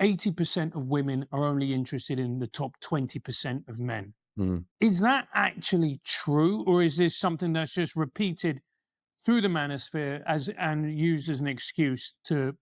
80% of women are only interested in the top 20% of men. Mm. Is that actually true, or is this something that's just repeated through the manosphere as and used as an excuse to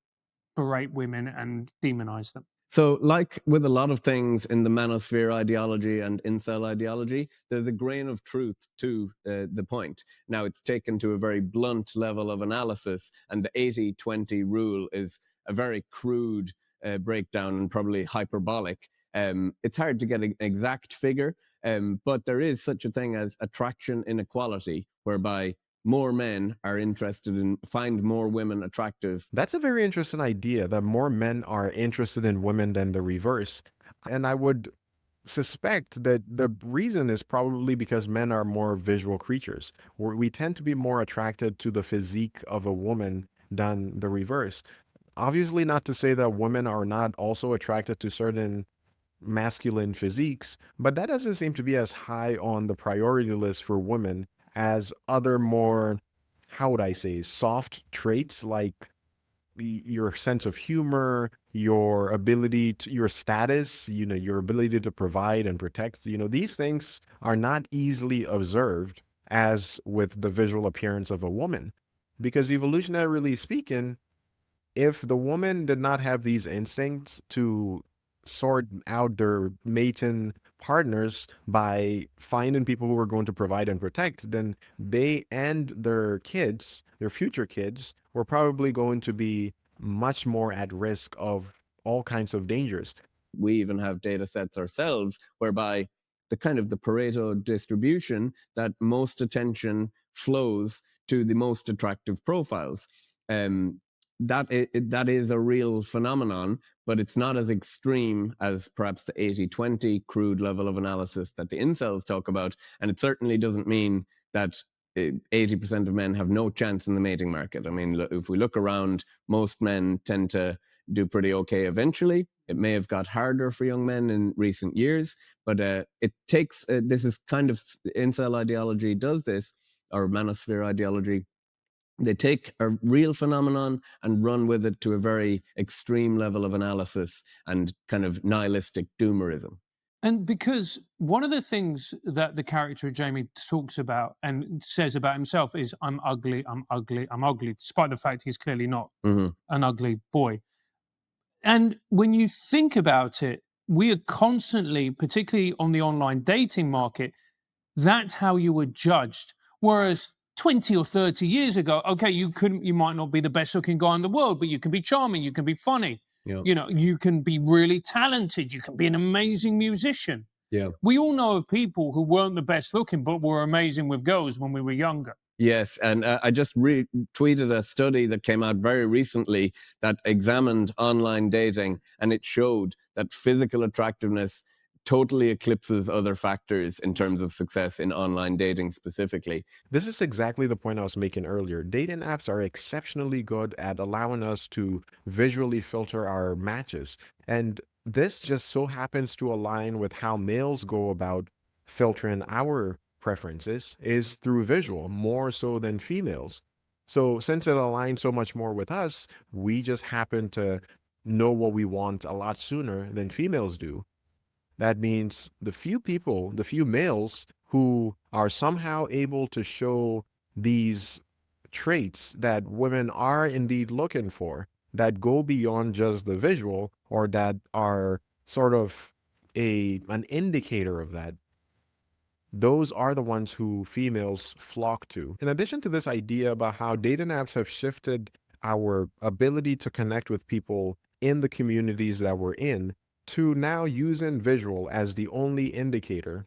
berate women and demonize them? So, like with a lot of things in the manosphere ideology and incel ideology, there's a grain of truth to the point. Now, it's taken to a very blunt level of analysis, and the 80-20 rule is a very crude breakdown and probably hyperbolic. It's hard to get an exact figure, but there is such a thing as attraction inequality, whereby more men are interested in find more women attractive. That's a very interesting idea that more men are interested in women than the reverse. And I would suspect that the reason is probably because men are more visual creatures. We tend to be more attracted to the physique of a woman than the reverse. Obviously, not to say that women are not also attracted to certain masculine physiques, but that doesn't seem to be as high on the priority list for women as other more, how would I say, soft traits like your sense of humor, your ability to, your status, your ability to provide and protect, these things are not easily observed as with the visual appearance of a woman. Because evolutionarily speaking, if the woman did not have these instincts to sort out their mating partners by finding people who are going to provide and protect, then they and their kids, their future kids, were probably going to be much more at risk of all kinds of dangers. We even have data sets ourselves whereby the kind of the Pareto distribution that most attention flows to the most attractive profiles. Um, that is a real phenomenon, but it's not as extreme as perhaps the 80-20 crude level of analysis that the incels talk about. And it certainly doesn't mean that 80% of men have no chance in the mating market. I mean, if we look around, most men tend to do pretty okay eventually. It may have got harder for young men in recent years, but it takes, this is kind of, incel ideology does this, or manosphere ideology. They take a real phenomenon and run with it to a very extreme level of analysis and kind of nihilistic doomerism. And because one of the things that the character of Jamie talks about and says about himself is, I'm ugly, I'm ugly, I'm ugly, despite the fact he's clearly not Mm-hmm. an ugly boy. And when you think about it, we are constantly, particularly on the online dating market, that's how you were judged. Whereas 20 or 30 years ago, okay, you might not be the best looking guy in the world, but you can be charming, you can be funny, Yeah. you can be really talented, you can be an amazing musician. Yeah. We all know of people who weren't the best looking, but were amazing with girls when we were younger. Yes, and I just retweeted a study that came out very recently that examined online dating, and it showed that physical attractiveness totally eclipses other factors in terms of success in online dating specifically. This is exactly the point I was making earlier. Dating apps are exceptionally good at allowing us to visually filter our matches. And this just so happens to align with how males go about filtering our preferences is through visual, more so than females. So since it aligns so much more with us, we just happen to know what we want a lot sooner than females do. That means the few males who are somehow able to show these traits that women are indeed looking for, that go beyond just the visual, or that are sort of an indicator of that, those are the ones who females flock to. In addition to this idea about how dating apps have shifted our ability to connect with people in the communities that we're in, to now using visual as the only indicator,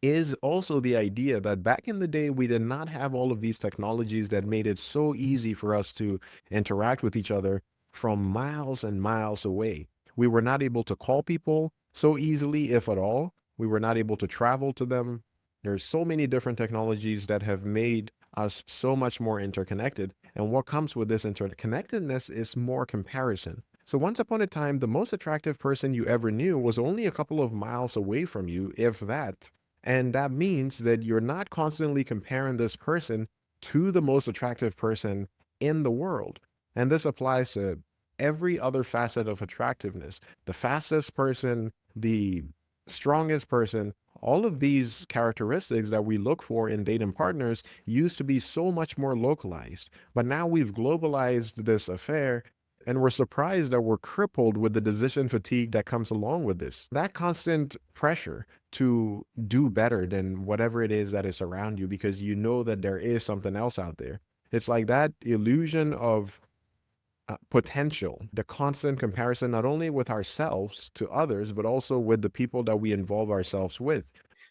is also the idea that back in the day, we did not have all of these technologies that made it so easy for us to interact with each other from miles and miles away. We were not able to call people so easily, if at all. We were not able to travel to them. There's so many different technologies that have made us so much more interconnected. And what comes with this interconnectedness is more comparison. So once upon a time, the most attractive person you ever knew was only a couple of miles away from you, if that. And that means that you're not constantly comparing this person to the most attractive person in the world. And this applies to every other facet of attractiveness. The fastest person, the strongest person, all of these characteristics that we look for in dating partners used to be so much more localized. But now we've globalized this affair, and we're surprised that we're crippled with the decision fatigue that comes along with this. That constant pressure to do better than whatever it is that is around you because you know that there is something else out there. It's like that illusion of potential, the constant comparison, not only with ourselves to others, but also with the people that we involve ourselves with.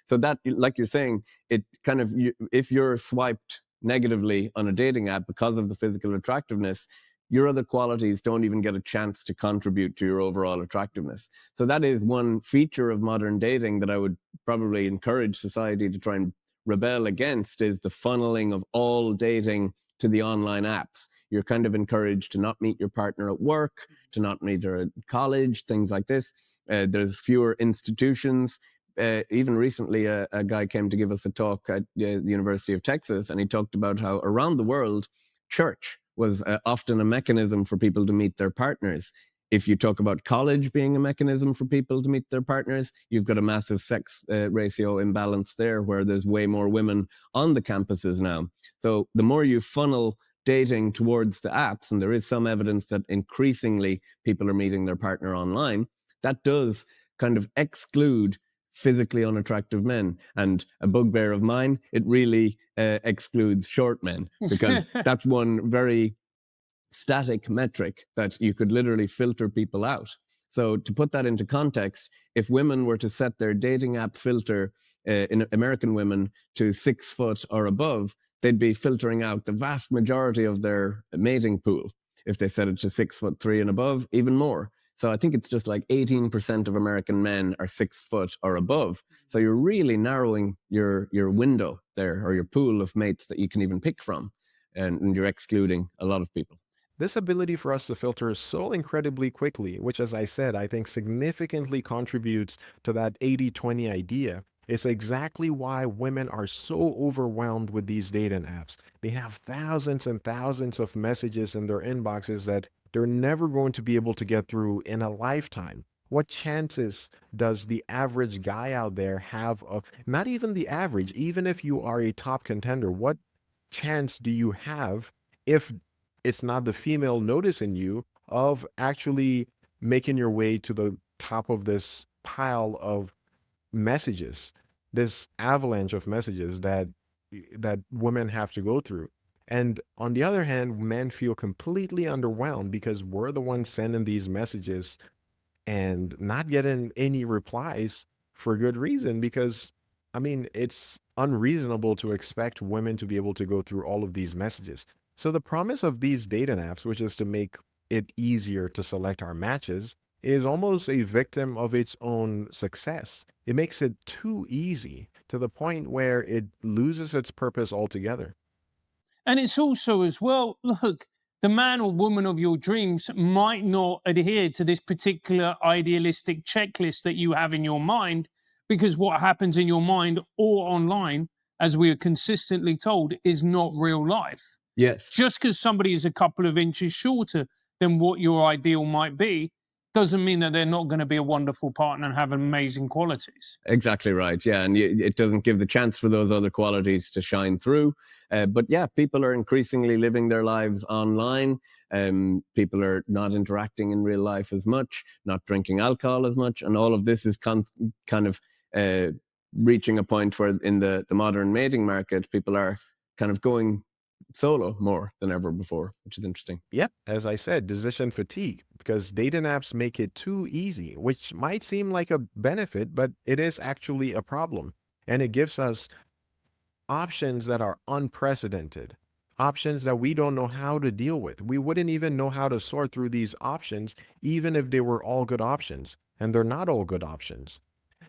So that, like you're saying, it kind of, if you're swiped negatively on a dating app because of the physical attractiveness, your other qualities don't even get a chance to contribute to your overall attractiveness. So that is one feature of modern dating that I would probably encourage society to try and rebel against, is the funneling of all dating to the online apps. You're kind of encouraged to not meet your partner at work, to not meet her at college, things like this. There's fewer institutions. Even recently, a guy came to give us a talk at the University of Texas, and he talked about how around the world, church was often a mechanism for people to meet their partners. If you talk about college being a mechanism for people to meet their partners, you've got a massive sex ratio imbalance there, where there's way more women on the campuses now. So the more you funnel dating towards the apps, and there is some evidence that increasingly people are meeting their partner online, that does kind of exclude physically unattractive men. And a bugbear of mine, it really excludes short men, because that's one very static metric that you could literally filter people out. So to put that into context, if women were to set their dating app filter in American women to 6 foot or above, they'd be filtering out the vast majority of their mating pool. If they set it to 6'3" and above, even more. So I think it's just like 18% of American men are 6 foot or above. So you're really narrowing your window there, or your pool of mates that you can even pick from, and you're excluding a lot of people. This ability for us to filter so incredibly quickly, which, as I said, I think significantly contributes to that 80-20 idea, is exactly why women are so overwhelmed with these dating apps. They have thousands and thousands of messages in their inboxes that they're never going to be able to get through in a lifetime. What chances does the average guy out there have of, not even the average, even if you are a top contender, what chance do you have, if it's not the female noticing you, of actually making your way to the top of this pile of messages, this avalanche of messages that women have to go through? And on the other hand, men feel completely underwhelmed because we're the ones sending these messages and not getting any replies, for good reason, because I mean, it's unreasonable to expect women to be able to go through all of these messages. So the promise of these dating apps, which is to make it easier to select our matches, is almost a victim of its own success. It makes it too easy to the point where it loses its purpose altogether. And it's also, as well, look, the man or woman of your dreams might not adhere to this particular idealistic checklist that you have in your mind, because what happens in your mind or online, as we are consistently told, is not real life. Yes. Just because somebody is a couple of inches shorter than what your ideal might be, doesn't mean that they're not going to be a wonderful partner and have amazing qualities. Exactly right. Yeah, and it doesn't give the chance for those other qualities to shine through. But yeah, people are increasingly living their lives online. People are not interacting in real life as much, not drinking alcohol as much, and all of this is kind of reaching a point where in the modern mating market, people are kind of going solo more than ever before, which is interesting. Yep, as I said, decision fatigue, because dating apps make it too easy, which might seem like a benefit, but it is actually a problem. And it gives us options that are unprecedented, options that we don't know how to deal with. We wouldn't even know how to sort through these options, even if they were all good options. And they're not all good options.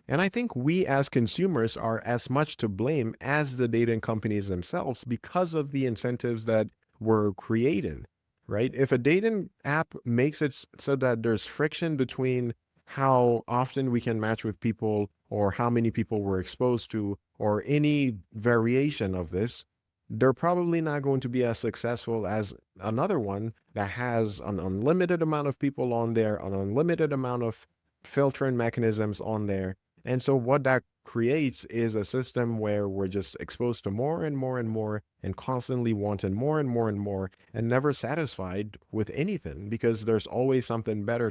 And I think we as consumers are as much to blame as the dating companies themselves because of the incentives that we're creating, right? If a dating app makes it so that there's friction between how often we can match with people or how many people we're exposed to or any variation of this, they're probably not going to be as successful as another one that has an unlimited amount of people on there, an unlimited amount of filtering mechanisms on there. And so what that creates is a system where we're just exposed to more and more and more and constantly wanting more and more and more and never satisfied with anything because there's always something better